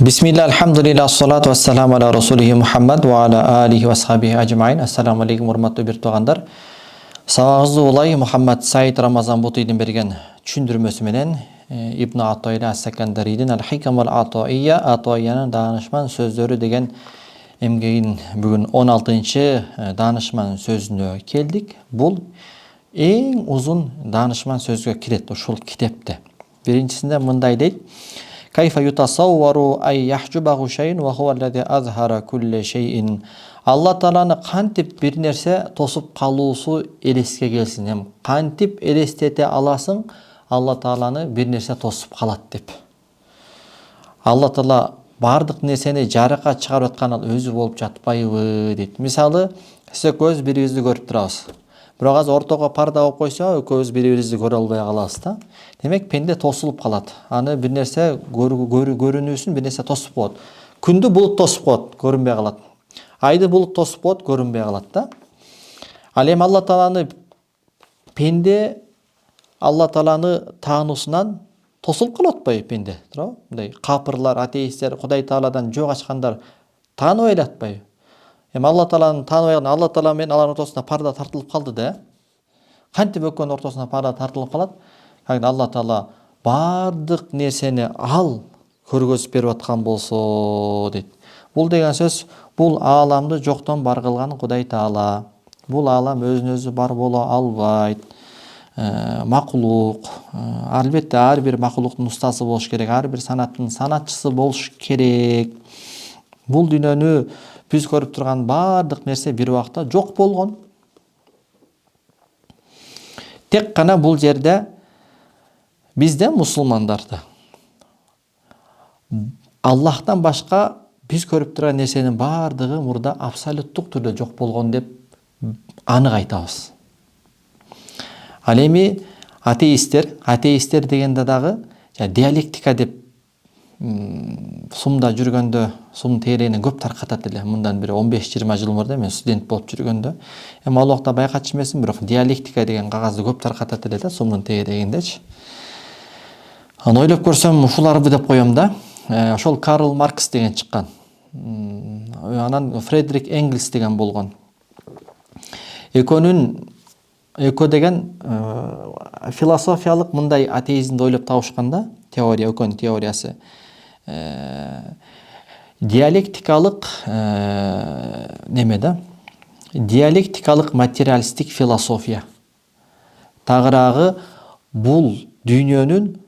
Bismillah, alhamdulillah, salatu wassalamu ala rasulih Muhammad wa ala alihi wa sahbihi ajma'in. Assalamu alaikum, урматтуу бир туугандар. Сабагыбызды улай Мухаммад Саид Рамазан Бутуйдун берген түшүндүрмөсү менен Ибн Атойла Ас-Сакандарийдин Ал-Хикам вал-Атоия, Атоиянын даанышман сөздөрү деген эмгегин бүгүн 16-чы даанышман сөзүнө келдик. Бул эң узун даанышман сөзгө кирет ушул китепте. Биринчисинде мындай дейт: Кайфа ютасаввару ай яхжубагу шайин ва хува аллади азхара кулли шайин. Алла Тааланы кантип бир нерсе тосуп калуусу элеске келсин. Эм кантип элестете аласың Алла Тааланы бир нерсе тосуп калат деп. Алла Таала бардык нерсени жарыкка чыгарып аткан ал өзү болуп жатпайбы дейт. Мисалы, сиз экөөбүз бирибизди көрүп турабыз. Бирок азыр ортого парда коюп койсо, экөөбүз бири-бирибизди көрө албай калабыз да. Демек пенде тосулуп калат. Аны бир нерсе көрүнүүсүн бир нерсе тосуп коет. Күндү булут тосуп коет, көрүнбөй калат. Айды булут тосуп коет, көрүнбөй калат да. Ал эми Алла Тааланы пенде Алла Тааланы таануусунан тосулуп калып атпайбы пенде, туурабы? Мындай капырлар, атеисттер, Кудай Тааладан жок ачкандар тааныбай эле атпайбы? Эми Алла Тааланы тааныбай калган Алла Таала менен алардын ортосуна парда тартылып калды да. Кантип экөөнүн ортосуна парда тартылып калат? Кайгы Алла Таала бардык нерсени ал көргөзүп берип аткан болсо дейт. Бул деген сөз, бул ааламды жоктон бар кылган Кудай Таала. Бул аалам өзүнө өзү бар боло албайт. Макулук, албетте ар бир макулуктун устасы болуш керек, ар бир санаттын санатчысы болуш керек. Бул дүйнөнү биз көрүп турган бардык нерсе бир убакта жок болгон. Тек гана бул жерде бизде мусулмандарда Аллахтан башка биз көрүп турган нерсенин бардыгы мурда абсолюттук түрдө жок болгон деп анык айтабыз. Ал эми атеисттер дегенде дагы диалектика деп сумда жүргөндө, сум теорияны көп таркатат эле. Мындан бир 15-20 жыл мурда мен студент болуп жүргөндө, эми ал убакта байкатчы эмесмин, бирок диалектика деген кагазды көп таркатат эле да, сумдун тегерегиндечи. Аны ойлоп көрсөм, ушуларбы деп коем да. Ошол Карл Маркс деген чыккан. Анан Фредерик Энгельс деген болгон. Экөө деген философиялык мындай атеизмди ойлоп табышканда, теория, экөөнүн теориясы. Диалектикалык неме да? Диалектикалык материалистик философия. Тагыраагы бул дүйнөнүн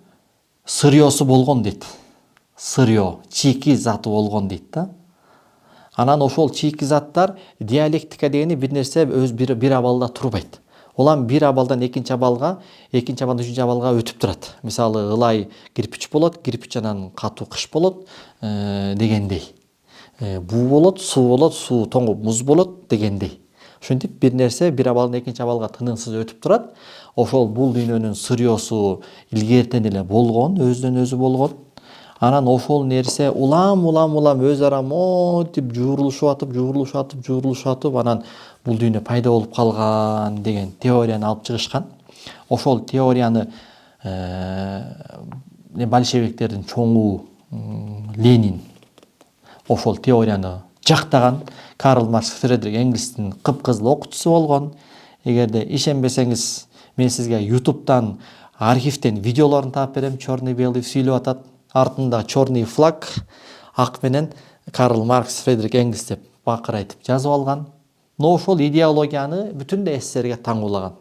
сырьёсу болгон дейт. Сырьё, чийки заты болгон дейт да. Анан ошол чийки заттар диалектика дегени бир нерсе өз бир абалда турбайт. Улам бир абалдан экинчи абалга, экинчи абалдан үчүнчү абалга өтүп турат. Мисалы, ылай кирпич болот, кирпич анан катуу кыш болот дегендей. Буу болот, суу тоңуп муз болот дегендей. Ошентип бир нерсе бир абалдан экинчи абалга тынымсыз өтүп турат. Ошол бул дүйнөнүн сырьёсу илгертен эле болгон, өзүнөн өзү болгон. Анан ошол нерсе улам өз ара монтип жуурулушуп атып, анан бул дүйнө пайда болуп калган деген теорияны алып чыгышкан. Ошол теорияны большевиктердин чоңу Ленин ошол теорияны жактаган. Карл Маркс, Фредерик Энгельстин кыпкызыл окуучусу болгон. Эгерде ишенбесеңиз, мен сизге YouTube'дан, архивден видеолорун таап берем. Черный-белый сүйлөп атат. Артында черный флаг, ак менен Карл Маркс, Фредерик Энгельс деп бакыр айтып жазып алган. Но ошол идеологияны бүтүндөй СССРге таңуулаган.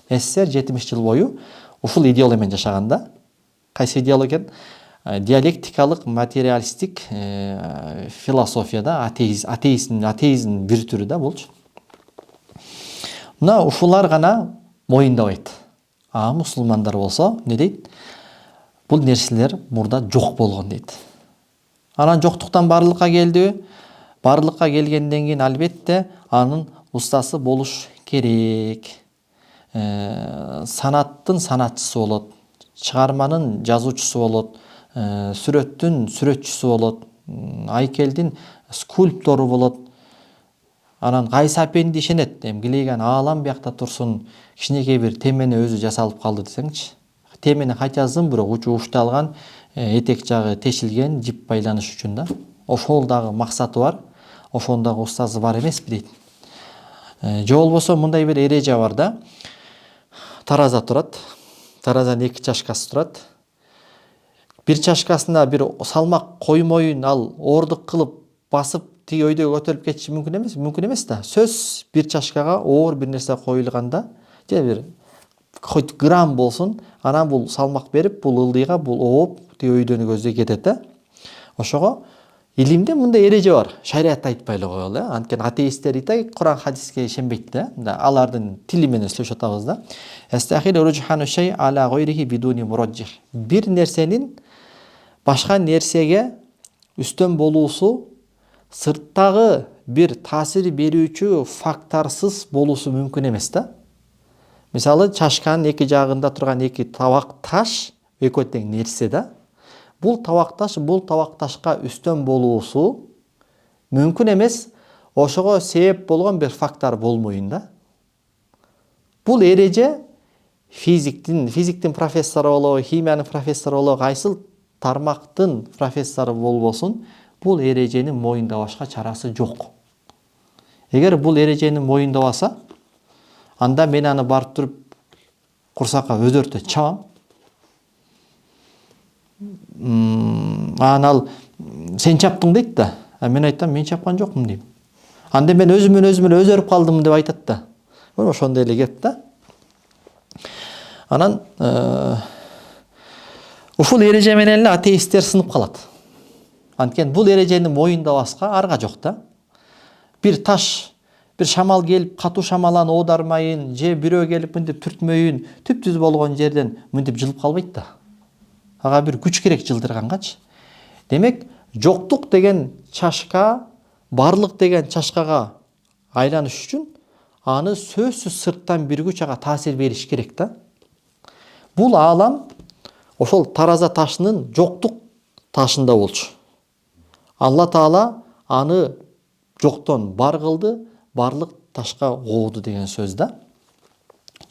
СССР 70 жыл бою ушул идеология менен жашаган да. Кайсы идеология? Диалектикалык материалистик философияда атеизм бир түрү да болчу. Мына ушулар гана моюндабайт. А мусулмандар болсо не дейт? Бул нерселер мурда жок болгон дейт. Анан жоктуктан барлыкка келди. Барлыкка келгенден кийин албетте анын устасы болуш керек. Санаттын санатчысы болот, чыгарманын жазуучусу болот, сүрөттүн сүрөтчүсү болот, айкелдин скульптору болот. Анан кайсы апенди ишенет? Килейган аалам биякта турсун, кичинекей бир темени өзү жасалып калды десеңчи. Темени кайча жаздым, бирок учу ушталган, этек жагы тешилген, жип байланыш үчүн да. Ошол дагы максаты бар. Ошонун дагы устазы бар эмеспи дейт. Же болбосо мындай бир эреже бар да. Тараза турат. Таразанын 2 чашкасы турат. Бир чашкасына бир салмак коймоюн ал оордук кылып басып тиги өйдө көтөрүлүп кетиши мүмкүн эмес да. Сөз бир чашкага оор бир нерсе коюлганда, же бир хоть грамм болсун, анан бул салмак берип, бул ылдыйга, бул ооп тиги өйдөнү көздөй кетет да. Ошого илимде мындай эреже бар. Шариатта айтпай эле коелу, анткени атеисттер итей Куран хадиске ишенбейт да. Алардын тили менен сүйлөшүп атабыз да. Астахил руджхану шей ала гайрихи бидуни мураджих. Бир нерсенин башка нерсеге үстөн болуусу сырттагы бир таасир берүүчү факторсыз болуусу мүмкүн эмес да. Мисалы, чашканын 2 жагында турган 2 табак таш экөө тең нерсе да. Бул табак ташка үстөн болуусу мүмкүн эмес. Ошого себеп болгон бир фактор болмойун да. Бул эреже физиктин профессору болобу, химиянын профессору болобу, кайсыл тармактын профессору болбосун, бул эрежени моюндабашка чарасы жок. Эгер бул эрежени моюндабаса, анда мен аны барып туруп курсакка өзөртө чабам. Анал сен чаптың дейт да. Мен айтам, мен чапкан жокмун дейм. Анда мен өзүмөн өзөрүп калдым деп айтат да. Ошондой эле кеп да. Анан ушул эреже менен эле атеисттер сынып калат. Анткени бул эрежени моюндабаска арга жок да. Бир таш, бир шамал келип, катуу шамалан оодармайын, же бирөө келип мынтип түртмөйүн, түп-түз болгон жерден мынтип жылып калбайт да. Ага бир күч керек жылдыргангачы. Демек, жоктук деген чашка барлык деген чашкага айланыш үчүн аны сөзсүз сырттан бир күч ага таасир бериш керек да. Бул аалам ошол тараза ташынын жоктук ташында болчу. Алла Таала аны жоктон бар кылды, барлык ташка кооду деген сөз да.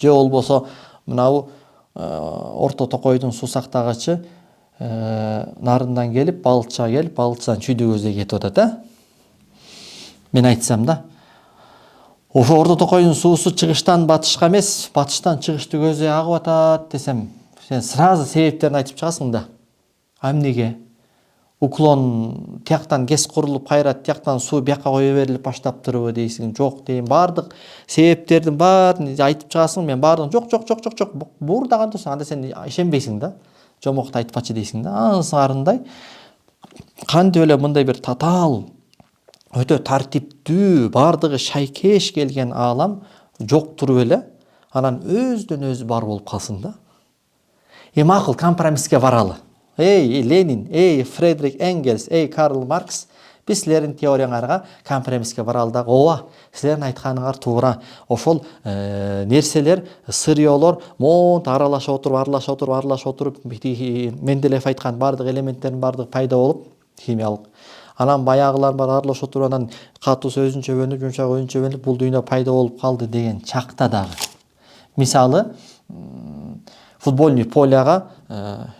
Же болбосо мынабу орто токойдун суу сактагычы нарындан келип, балыччага келип, балыччадан чүйдү көздөй кетип атат да. Мен айтсам да, ошо орто токойдун суусу чыгыштан батышка эмес, батыштан чыгышты көздөй агып атат десем, сен сразу себептерин айтып чыгасың да. Эмнеге? Уклон тияктан кес курулуп кайра тияктан суу бияка кое берилип баштаптырбы дейсиң. Жок дейм. Бардык себептердин баарын айтып чыгасың. Мен баардыгын жок. Буурдаган турсаң, анда сен ишенбейсиң да. Жомокто айтпачы дейсиң да. Ансыңарындай кантип эле мындай бир татаал, өтө тартиптүү, бардыгы шайкеш келген аалам жок туруп эле анан өздөн өзү бар болуп калсын да. Макул компромисске баралы. Эй Ленин, эй Фредрик Энгельс, эй Карл Маркс, биз силердин теорияңарга компромисске баралы да. Ооба, силердин айтканыңар туура. Ошол нерселер, сырьёолор монт аралаша отуруп, Менделеев айткан бардык элементтердин бардыгы пайда болуп, химиялык. Анан баягылар бар аралаша отуруп, анан катуусу өзүнчө бөлүнүп, жумшагы өзүнчө бөлүнүп, бул дүйнө пайда болуп калды деген чакта дагы. Мисалы, футбольный поляга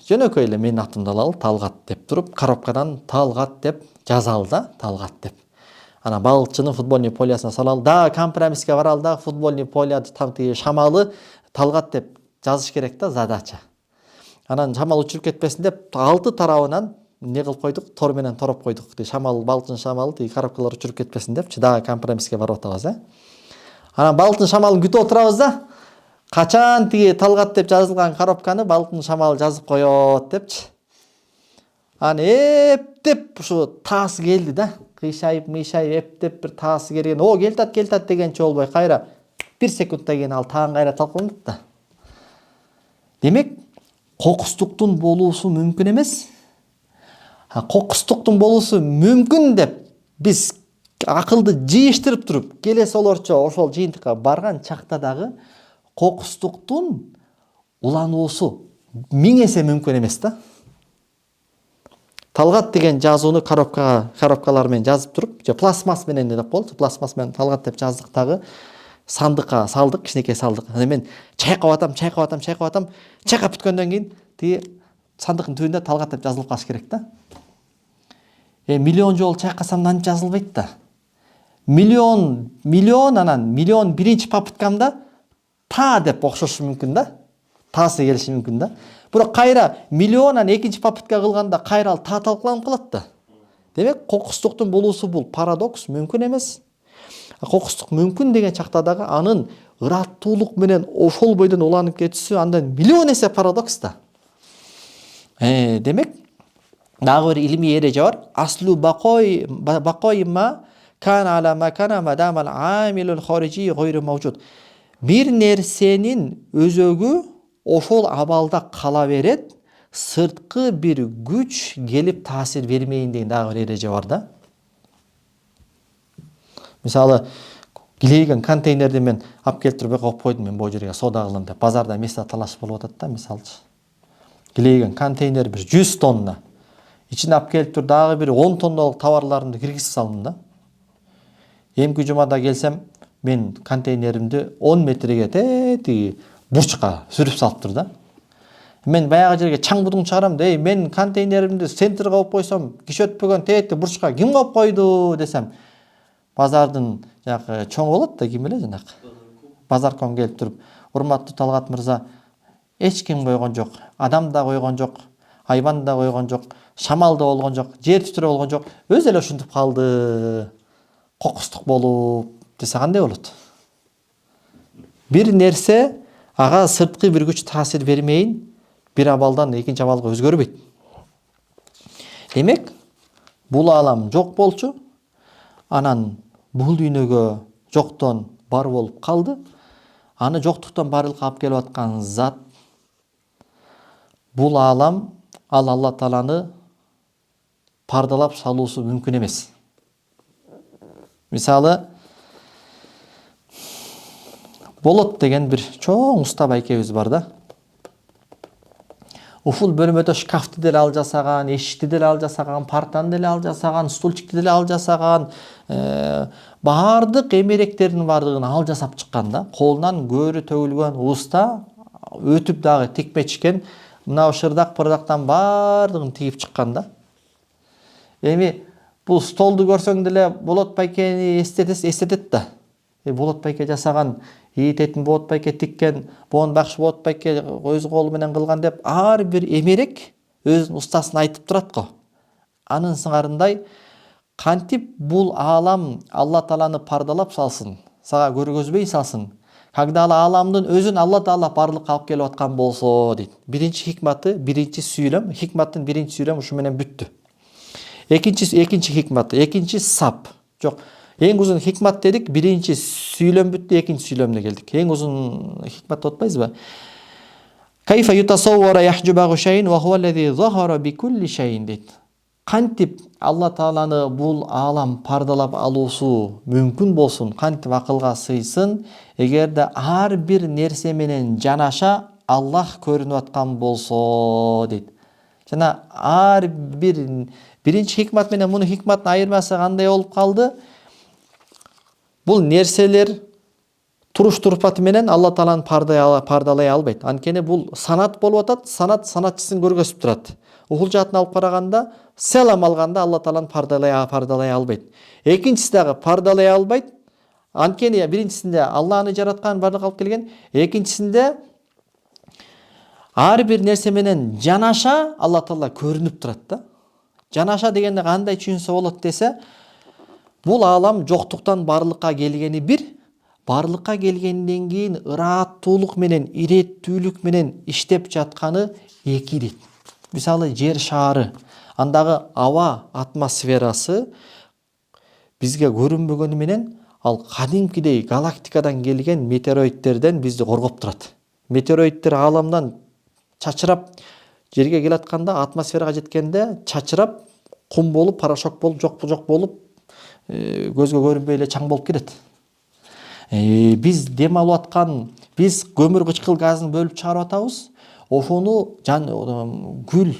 жөнөкөй эле менин атымды алалы, Талгат деп туруп, коробкадан Талгат деп жазалы да, Талгат деп. Анан балыкчынын футбольный полясына салалы, да компромисске баралы да, футбольный поля шамалы Талгат деп жазыш керек да, задача. Анан шамал учуруп кетпесин деп 6 тарабынан не кылып койдук, тор менен тороп койдук. Шамал, балыктын шамалы тиги коробкалар учуруп кетпесин депчи, да компромисске барып атабыз, Анан балыктын шамалын күтүп отурабыз да. Качан тиги Талгат деп жазылган коробканы балыктын шамалы жазып коёт депчи. Аны эптеп ушу таасы келди да. Кыйшайып, эптеп бир таасы келген. О, келтат дегенче болбой кайра 1 секундтан кийин ал таан кайра талкаланат да. Демек, кокустуктун болуусу мүмкүн эмес. Кокустуктун болуусу мүмкүн деп биз акылды жыйыштырып туруп, келесі олорчо ошол жыйынтыкка барган чакта дагы кокустуктун улануусу 1000 эсе мүмкүн эмес да. Талгат деген жазууну коробкалар менен жазып туруп, же пластмасс менен деп коелучу, пластмасс менен Талгат деп жаздык дагы, сандыкка салдык, кичинекей салдык. Мен чайкап атам, чайкап бүткөндөн кийин тиги сандыктын түбүндө талгат деп жазылып калыш керек да. Миллион жолу чайкасам мынтип жазылбайт да. Миллион анан миллион биринчи попыткамда та деп окшошу мүмкүн да. Тасы келиши мүмкүн да. Бирок кайра миллион анан экинчи попытка кылганда кайра ал та талкаланып калат да. Демек кокустуктун болуусу бул парадокс мүмкүн эмес. Кокустук мүмкүн деген чакта дагы анын ыраттуулук менен ошол бойдон уланып кетиши андан миллион эсе парадокс да. Демек дагы бир илимий эреже бар. Аслу бакой ма кан ала макана мадамал амилул харижи гойру мавжуд. Бир нерсенин өзөгү ошол абалда кала берет, сырткы бир күч келип таасир бермейин деген дагы бир эреже бар да. Мисалы, килейген контейнерди мен алып келтирип коюп койдум, мен бул жерге соода кылам деп. Базарда место талаш болуп атат да, мисалчы. Килейген контейнер бир 100 тонна. Ичине алып келип туруп дагы бир 10 тонналык товарларымды киргизип салдым да. Эмки жумада келсем, мен контейнеримди 10 метрге тетиги бурчка сүрүп салыптыр да. Мен баягы жерге чаң будуң чыгарам да, мен контейнеримди центрге коюп койсом, киши өтпөгөн тети бурчка ким коюп койду десем, базардын жакы чоң болот да, ким эле жанакы. Базарком келип туруп, урматтуу Талгат мырза, эч ким койгон жок, адам да койгон жок, айбан да койгон жок, шамал да болгон жок, жер титирөө болгон жок, өзү эле ушинтип калды. Кокустук болуп десе кандай болот? Бир нерсе ага сырткы бир күч таасир бермейин, бир абалдан экинчи абалга өзгөрбөйт. Демек, бул алам жок болчу, анан бул дүйнөгө жоктон бар болуп калды. Аны жоктуктан барлыкка алып келип аткан зат бул алам, ал Алла Тааланы пардалап салуусу мүмкүн эмес. Мисалы, Болот деген бир чоң уста байкебиз бар да. Ушул бөлмөдө шкафты деле ал жасаган, эшикти деле ал жасаган, партаны деле ал жасаган, стульчикти деле ал жасаган, баардык эмеректердин баардыгын ал жасап чыккан да. Колунан көөрү төгүлгөн уста, өтүп дагы тикмечкен, мына шырдак-пырдактан баардыгын тигип чыккан да. Эми бул столду көрсөң деле Болот байкени эстетет да. Болот байке жасаган, ийитетин Болот байке тиккен, боон бакшы Болот байке өз колу менен кылган деп ар бир эмерек өзүнүн устасын айтып турат го. Анын сыңарындай кантип бул алам Алла Тааланы пардалап салсын, сага көргөзбөй салсын. Когда аламдын өзүн Алла Таала барлыкка алып келип аткан болсо дейт. Биринчи хикматы, биринчи сүйлөм, хикматтын биринчи сүйлөм ушу менен бүттү. Экинчи хикматы, экинчи сап. Жок, эң узун хикмат дедик, биринчи сүйлөм бүттү, экинчи сүйлөмүнө келдик. Эң узун хикмат деп атпайсызбы? Кайфа ютасаввара яхджубагу шайин ва хува аллази захара би кулли шайин дейт. Кантип Алла Тааланы бул алам пардалап алуусу мүмкүн болсун, кантип акылга сыйсын, эгерде ар бир нерсе менен жанаша Аллах көрүнүп аткан болсо дейт. Жана ар бир биринчи хикмат менен мунун хикматтын айырмасы кандай болуп калды? Бул нерселер туруш турпаты менен Алла Тааланы пардалай албайт. Анткени бул санат болуп атат, санатчысын көргөзүп турат. Ушул жаатын алып караганда, селам алганда Алла Тааланы пардалай албайт. Экинчиси дагы пардалай албайт. Анткени биринчисинде Алланы жараткан барлык алып келген, экинчисинде ар бир нерсе менен жанаша Алла Таала көрүнүп турат да. Жанаша дегенде кандай түшүнсө болот десе, бул алам жоктуктан барлыкка келгени бир, барлыкка келгенден кийин ыраттуулук менен, иреттүүлүк менен иштеп жатканы эки дейт. Мисалы, жер шары, андагы аба атмосферасы бизге көрүнбөгөнү менен ал кадимкидей галактикадан келген метеороидтерден бизди коргоп турат. Метеороидтер аламдан чачырап жерге келатканда, атмосферага жеткенде чачырап, кум болуп, порошок болуп, жок болуп, көзгө көрүнбөй эле чаң болуп кетет. Биз дем алып аткан, биз көмүр кычкыл газын бөлүп чыгарып атабыз. Ошону гүл,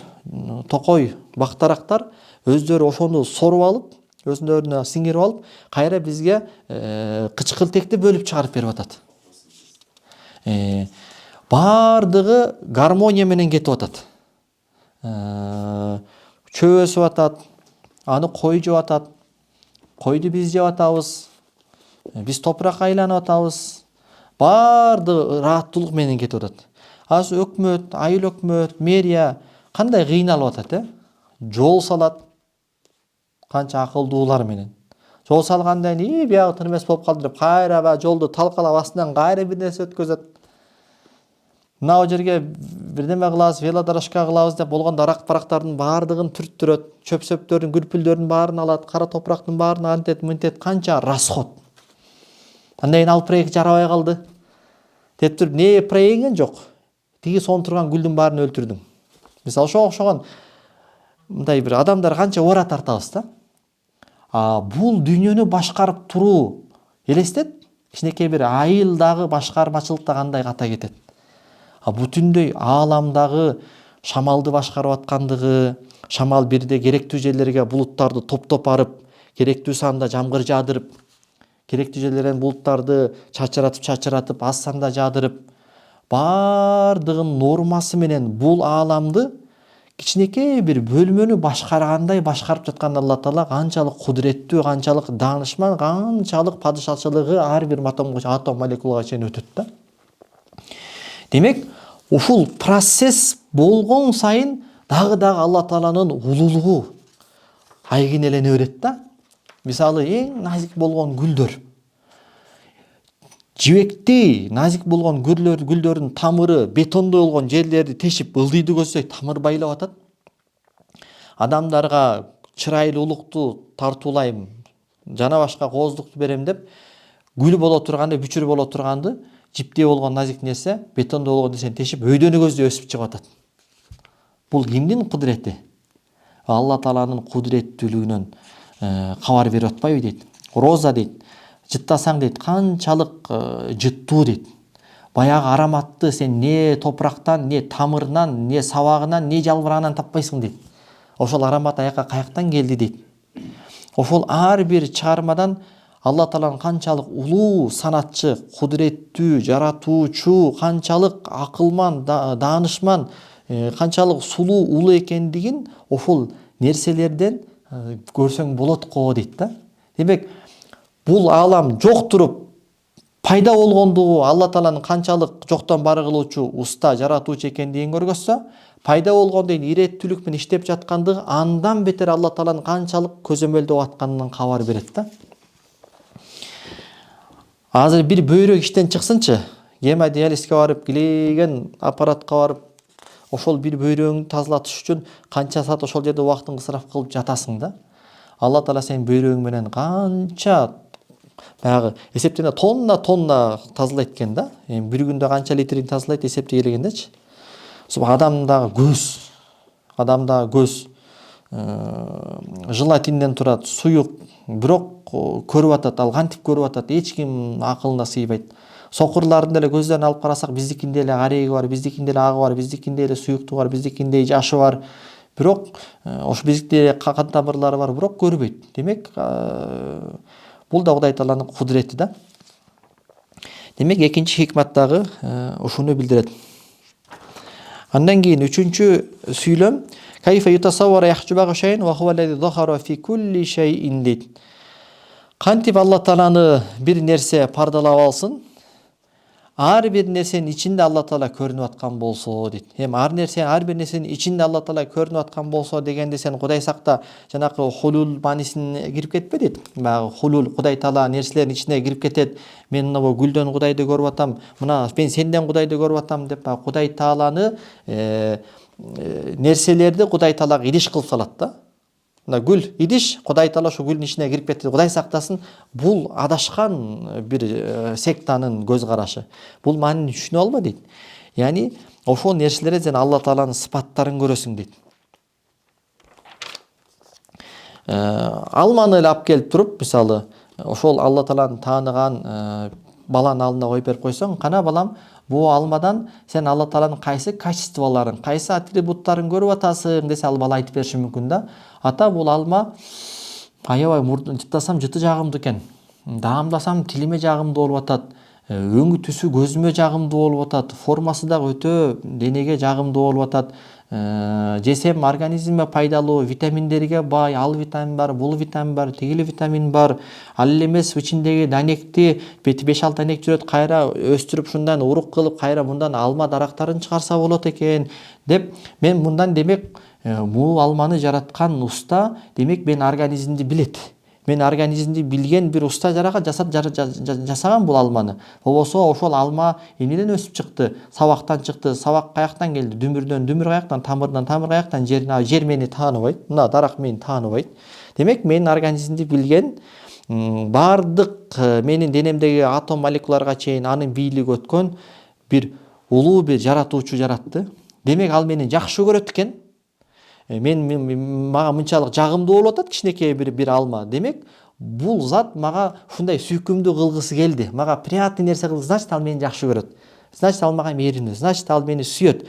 токой, бактарактар өздөрү ошону соруп алып, өзүнөрүнө сиңирип алып, кайра бизге кычкылтекти бөлүп чыгарып берип атат. Бардыгы гармония менен кетип атат. чөп өсүп атат, аны кой жеп атат, койду биз жеп атабыз, биз топуракка айланып атабыз. Баардыгы ырааттуулук менен кетип атат. Азыр өкмөт, айыл өкмөт, мэрия кандай кыйналып атат, жол салат, канча акылдуулар менен. Жол салгандан кийин биягы тырмес болуп калды деп кайра баягы жолду талкалап астынан кайра бир нерсе өткөзөт. Мына жерге бирдеме кылабыз, велодорожка кылабыз деп болгондо арак-парактардын баардыгын түрттүрөт, чөп-сөптөрдүн, күлпүлдөрдүн баарын алат, кара топурактын баарын антет, мынтет, канча расход. Андан кийин ал проект жарабай калды. Деп туруп, не проектин жок. Тиги сон турган гүлдүн баарын өлтүрдүң. Мисалы ошого окшогон мындай бир адамдар канча ора тартабыз да. Бул дүйнөнү башкарып туруу элестет, кичинекей бир айылдагы башкармачылыкта кандай ката кетет. Бүтүндөй ааламдагы шамалды башкарып аткандыгы, шамал бирде керектүү жерлерге булуттарды топтоп барып, керектүү санда жамгыр жаадырып, керектүү жерлерден булуттарды чачыратып, аз санда жаадырып, баардыгын нормасы менен бул ааламды кичинекей бир бөлмөнү башкаргандай башкарып жаткан Алла Таала канчалык кудуреттүү, канчалык даанышман, канчалык падышачылыгы ар бир атом молекулага чейин өтөт да. Демек, ушул процесс болгон сайын дагы Алла Тааланын улуулугу айгинелене берет да. Мисалы, эң назик болгон гүлдөр. Жибектей назик болгон гүлдөрдүн тамыры бетондой болгон жерлерди тешип ылдыйды көздөй тамыр байлап атат. Адамдарга чырайлуулукту тартуулайм, жана башка кооздукту берем деп гүл боло турганды, бүчүр боло турганды, жиптей болгон назик нерсе, бетондой болгон нерсени тешип өйдөнү көздөй өсүп чыгып атат. Бул кимдин кудурети? Алла Тааланын кудуреттүүлүгүнөн кабар берип атпайбы дейт. Роза дейт. Жыттасаң дейт, канчалык жыттуу дейт. Баягы ароматты сен не топурактан, не тамырынан, не сабагынан, не жалбырагынан таппайсың дейт. Ошол аромат каяктан келди дейт. Ошол ар бир чыгармадан Алла Тааланын канчалык улуу санатчы, кудуреттүү, жаратуучу, канчалык акылман, даанышман, канчалык сулуу, улуу экендигин ошол нерселерден көрсөң болот го дейт да. Демек, бул аалам жок туруп пайда болгондугу Алла Тааланын канчалык жоктон бар кылуучу, уста, жаратуучу экендигин көргөзсө, пайда болгондон кийин иреттүүлүк менен иштеп жаткандыгы андан бетер Алла Тааланын канчалык көзөмөлдөп атканынан кабар берет да. Азыр бир бөйрөк иштен чыксынчы, гемодиализге барып, килеген аппаратка барып, ошол бир бөйрөгүңдү тазалатыш үчүн канча саат ошол жерде убактын ысырап кылып жатасың да. Алла Таала сенин бөйрөгүң менен канча баягы эсептене тонна тазалайт экен да. Бир күндө канча литрин тазалайт эсептей келгендечи. Адамдагы көз желатинден турат, суюк, бирок көрүп атат, ал кантип көрүп атат, эч ким акылына сыйбайт. Сокурлардын деле көздөрүн алып карасак, биздикинде эле кареги бар, биздикинде эле агы бар, биздикинде эле суюкту бар, биздикинде жашы бар. Бирок ошо биздикте кан тамырлары бар, бирок көрбөйт. Демек, бул да Кудай Тааланын кудурети да. Демек, экинчи хикмат дагы ушуну билдирет. Андан кийин үчүнчү сүйлөм кайфа ютасаввара яхжубагы шайин ва хува аллази захара фи кулли шайин дейт. Кантип Алла Тааланы бир нерсе пардалап алсын, ар бир нерсенин ичинде Алла Таала көрүнүп аткан болсо дейт. Ар бир нерсенин ичинде Алла Таала көрүнүп аткан болсо дегенде сен Кудай сакта жанакы хулул маанисине кирип кетпе дейт. Баягы хулул, Кудай Таала нерселердин ичине кирип кетет. Мен мына гүлдөн Кудайды көрүп атам, мына мен сенден Кудайды көрүп атам деп Кудай Тааланы нерселерди Кудай Таалага идиш кылып салат да. Мына гүл идиш, Кудай Таала ошо гүлдүн ичине кирип кетти. Кудай сактасын, бул адашкан бир сектанын көз карашы. Бул маанини түшүнүп алба дейт. Яни ошол нерселерде сен Алла Тааланын сыпаттарын көрөсүң дейт. Алманы эле алып келип туруп, мисалы, ошол Алла Тааланы тааныган баланы алдына коюп берип койсоң, кана балам, бул алмадан сен Алла Тааланын кайсы качестволорун, кайсы атрибуттарын көрүп атасың десе, ал бала айтып бериши мүмкүн да. Ата, бул алма аябай жыттасам жыты жагымдуу экен. Даамдасам тилиме жагымдуу болуп атат. өңү түсү көзүмө жагымдуу болуп атат, формасы дагы өтө денеге жагымдуу болуп атат. Жесем организмге пайдалуу, витаминдерге бай, ал витамин бар, бул витамин бар, тигили витамин бар. Ал эмес ичиндеги данекти 5-6 данек жүрөт, кайра өстүрүп шундан урук кылып, кайра мындан алма дарактарын чыгарса болот экен деп, мен мындан демек бул алманы жараткан уста демек мен организмди билет. Мен организмди билген бир уста жасаган бул алманы. Болбосо ошол алма эмнеден өсүп чыкты? Сабактан чыкты. Сабак каяктан келди? Дүмүрдөн. Дүмүр каяктан? Тамырдан. Тамыр каяктан? Жер мени тааныбайт. Мына дарак мени тааныбайт. Демек менин организмди билген, бардык менин денемдеги атом молекулаларга чейин анын бийлиги өткөн бир улуу бир жаратуучу жаратты. Демек ал мени жакшы көрөт экен. Мага мынчалык жагымдуу болуп атат кичинекей бир алма. Демек, бул зат мага ушундай сүйкүмдүү кылгысы келди. Мага приятный нерсе кылды, значит ал мени жакшы көрөт. Значит ал мага мээримдүү, значит ал мени сүйөт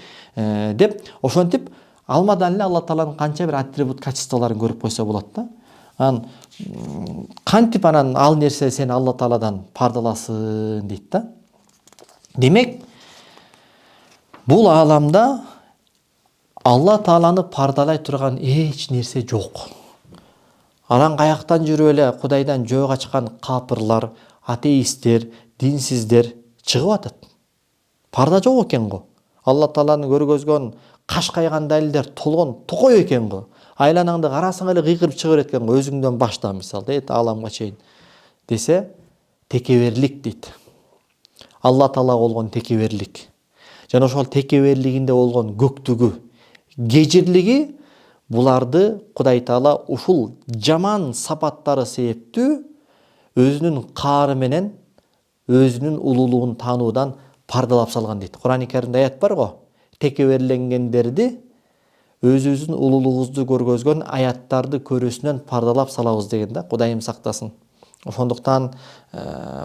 деп ошентип алмадан эле Алла Тааланын канча бир атрибут качестволорун көрүп койсо болот да. Анан кантип анан ал нерсе сени Алла Тааладан пардаласын дейт да. Демек, бул ааламда Алла Тааланы пардалай турган эч нерсе жок. Анан каяктан жүрүп эле Кудайдан жөө качкан капырлар, атеисттер, динсиздер чыгып атат. Парда жок экен го. Алла Тааланы көргөзгөн кашкайган далилдер толгон токой экен го. Айланаңды карасаң эле кыйкырып чыга берет экен го, өзүңдөн башта мисалы, ааламга чейин. Десе, текеберлик дейт. Алла Таалага болгон текеберлик. Жана ошол текеберлигинде болгон көктүгү, кежирлиги буларды Кудай Таала ушул жаман сапаттары себептүү өзүнүн каары менен өзүнүн улуулугун таануудан пардалап салган дейт. Кур'ан-ы Каримде аят бар го. Текеберленгендерди өзүбүздүн улуулугубузду көргөзгөн аяттарды көрүүсүнөн пардалап салабыз деген да. Кудайым сактасын. Ошондуктан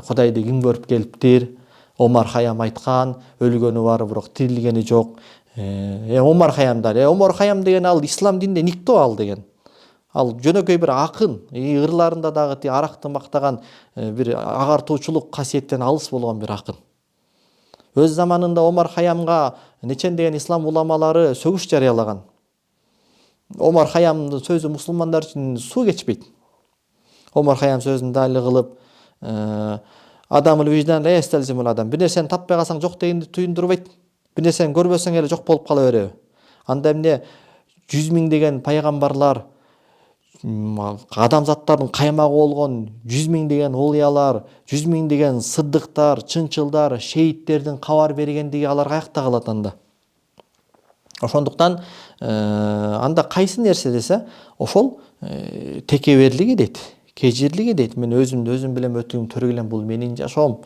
Кудайды ким көрүп келиптир? Омар Хайям айткан, өлгөнү бар, бирок тирилгени жок. Омар Хайямдар. Омар Хайям деген ал ислам дининде никто ал деген. Ал жөнөкөй бир акын, ырларында дагы аракты мактаган бир агартуучулук касиеттен алыс болгон бир акын. Өз заманында Омар Хайямга нечен деген ислам уламалары сөгүш жарыялаган. Омар Хайямдын сөзү мусулмандар үчүн суу кечпейт. Омар Хайям сөзүн далил кылып, адамыл виждан ла ясталзимул адам. Бир нерсени таппай калсаң жок дегенди туюндурбайт. Бир нерсени көрбөсөң эле жок болуп кала береби? Анда эмне 100 миңдеген пайгамбарлар, адамзаттардын каймагы болгон 100 миңдеген олуялар, 100 миңдеген сыддыктар, чынчылдар, шейттердин кабар бергендиги алар каякта калат анда? Ошондуктан анда кайсы нерсе десе, ошол текеберлиги дейт, кежирлиги дейт. Мен өзүм билем, өтүгүм төрөгүлем, бул менин жашоом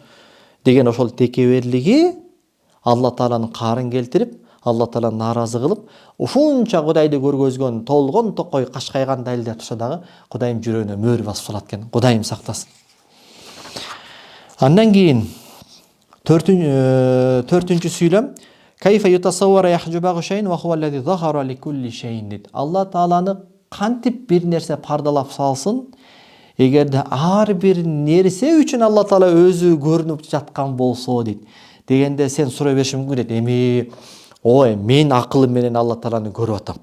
деген ошол текеберлиги Алла Тааланын каарын келтирип, Алла Тааланы нааразы кылып, ушунча Кудайды көргөзгөн толгон токой кашкайган далилдер турса дагы Кудайым жүрөгүнө мөөр басып салат экен. Кудайым сактасын. Андан кийин 4-түнчү сүйлөм кайфа ютасаввара яхжубагу шайин ва хува аллази захара ли кулли шайин дейт. Алла Тааланы кантип бир нерсе пардалап салсын, эгерде ар бир нерсе үчүн Алла Таала өзү көрүнүп жаткан болсо дейт. Дегенде сен сурай беришиң мүмкүн дейт. Ой, мен акылым менен Алла Тааланы көрүп атам.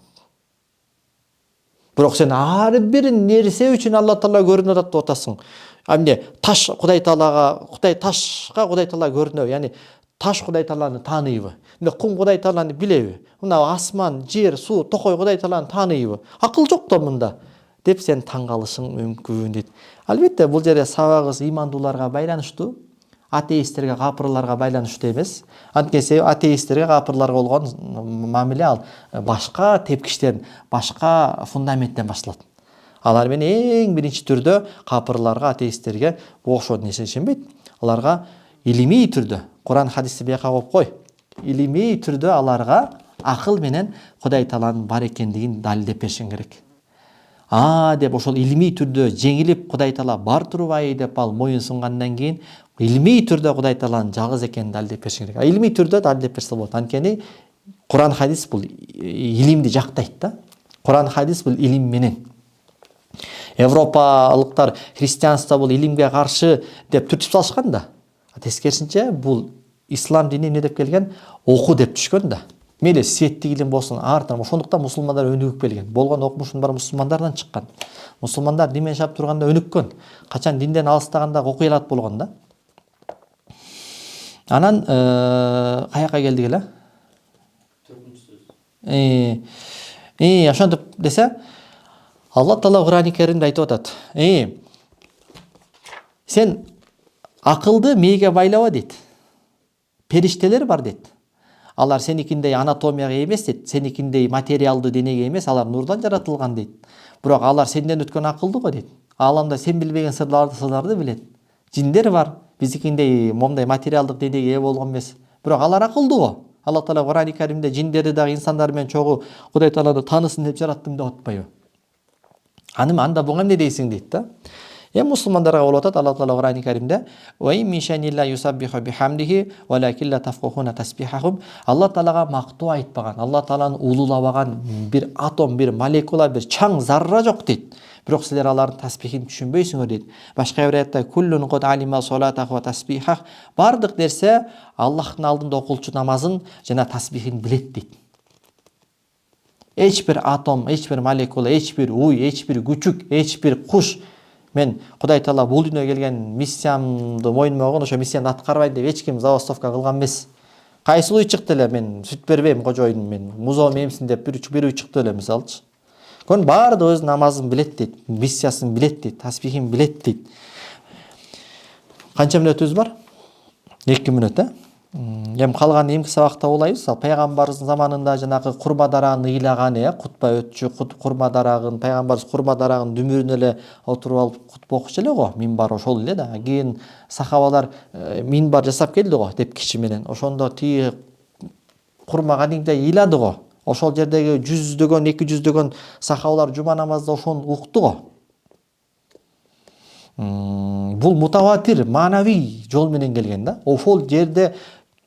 Бирок сен ар бир нерсе үчүн Алла Таала көрүнүп атат деп атасың. Эмне таш Кудай Таалага, ташка Кудай Таала көрүнөбү? Яни таш Кудай Тааланы тааныйбы? Эмне кум Кудай Тааланы билеби? Мына асман, жер, суу, токой Кудай Тааланы тааныйбы? Акыл жок да мында деп сен таң калышың мүмкүн дейт. Албетте бул жерде сабагыбыз имандууларга байланыштуу. Атеисттерге, капырларга байланыштуу эмес. Анткени атеисттерге, капырларга болгон мамиле ал башка тепкичтен, башка фундаменттен башталат. Алар менен эң биринчи түрдө капырларга, атеисттерге окшоо нерсе ишенбейт. Аларга илимий түрдө, Кур'ан хадисти бияка коюп кой. Илимий түрдө аларга акыл менен Кудай Тааланын бар экендигин далилдеп беришиң керек. Деп ошол илимий түрдө жеңилип Кудай Таала бар турбайбы деп ал моюн сунгандан кийин илимий түрдө Кудай Тааланын жалгыз экенин далилдеп беришиң керек. Илимий түрдө далилдеп берсе болот. Анткени Кур'ан хадис бул илимди жактайт да. Кур'ан хадис бул илим менен. Европалыктар христианство бул илимге каршы деп түртүп салышкан да. Тескерисинче бул ислам дини эмне деп келген? Оку деп түшкөн да. Мейлі сеттік илим болсын, артынан. Ошондуктан мусулмандар өнүгүп келген. Болгон окумуштун баары мусулмандардан чыккан. Мусулмандар дин менен жашап турганда өнүккөн. Качан динден алыстаганда окуялат болгон да. Анан каяка келдик эле? Ошентип десе, Алла Таала Кур'ан-ы Каримде айтып атат. Сен акылды мээге байлаба дейт. Периштелер бар дейт. Алар сеникиндей анатомияга эмес дейт, сеникиндей материалдуу денеге эмес, алар нурдан жаратылган дейт. Бирок алар сенден өткөн акылды го дейт. Ааламда сен билбеген сырларды билет. Жиндер бар, биздикиндей момундай материалдык денеге ээ болгон эмес. Бирок алар акылдуу го. Алла Таала Кур'ан-ы Каримде жиндерди дагы инсандар менен чогуу Кудай Тааланы таанысын деп жараттым деп атпайбы? Анда буга эмне дейсиң дейт да. Мусулмандарга болуп атат Алла Таала Кур'ан-ы Каримде Алла Таалага мактоо айтпаган, Алла Тааланы улуулабаган бир атом, бир молекула, бир чаң зарра жок дейт. Бирок силер алардын тасбихин түшүнбөйсүңөр дейт. Башка бир аятта куллун код алима салатаху ва тасбихах, бардык нерсе Аллахтын алдында окулчу намазын жана тасбихин билет дейт. Эч бир атом, эч бир молекула, эч бир уй, эч бир күчүк, эч бир куш мен Кудай Таала бул дүйнөгө келген миссиямды мойнума алган, ошо миссиямды аткарбайм деп эч ким забастовка кылган эмес. Кайсы уй чыкты эле, мен сүт бербейм кожоюн, мен музоо мемсин деп бир уй чыкты эле мисалчы. Көн баарды өз намазын билет дейт, миссиясын билет дейт, тасбихин билет дейт. Канча мүнөтүбүз бар? 2 мүнөт, Эми калган эмки сабакта болайбыз. Пайгамбарыбыздын заманында жанагы курма дарагын ыйлаган, кутба өтчү, курма дарагын, пайгамбарыбыз курма дарагын дүмүрүнө эле отуруп алып кутба окучу эле го. Минбар ошол эле да. Кийин сахабалар минбар жасап келди го, тепкичи менен. Ошондо тиги курма кадимдей ыйлады го. Ошол жердеги 100дөгөн, 200дөгөн сахабалар жума намазда ошону укту го. Бул мутаватир, маанавий жол менен келген да. Ошол жерде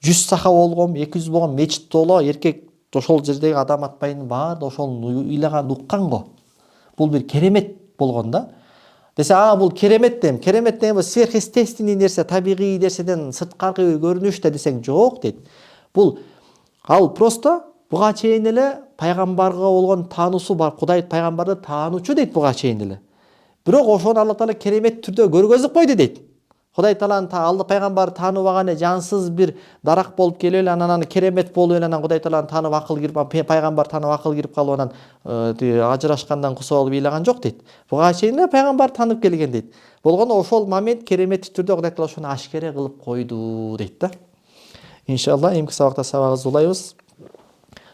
100 сахаба болгон, 200 болгон мечит толо, эркек ошол жердеги адам атпайын баары ошол ыйлаган уккан го. Бул бир керемет болгон да. Десе, бул керемет дейм. Керемет дейм, сверхъестественный нерсе, табигый нерседен сырткаркы көрүнүш да десең жок дейт. Бул просто буга чейин эле пайгамбарга болгон таануусу бар, Кудай пайгамбарды таанучу дейт буга чейин эле. Бирок ошону Алла Таала керемет түрдө көргөзүп койду дейт. Кудай Тааланын алды пайгамбар тааныбаган жансыз бир дарак болуп келип эле, анан керемет болуп эле, анан Кудай Тааланы таанып акыл кирип, пайгамбар таанып акыл кирип калып, анан ажырашкандан кусап алып ыйлаган жок дейт. Буга чейин эле пайгамбар таанып келген дейт. Болгондо ошол момент керемет түрдө Кудай Таала ошону ашкере кылып койду дейт да. Иншалла эмки сабакта сабагыбызды улайбыз.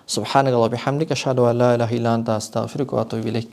Субханака ва бихамдика, ашхаду ан ла илаха илля анта, астагфирука ва атубу илейк.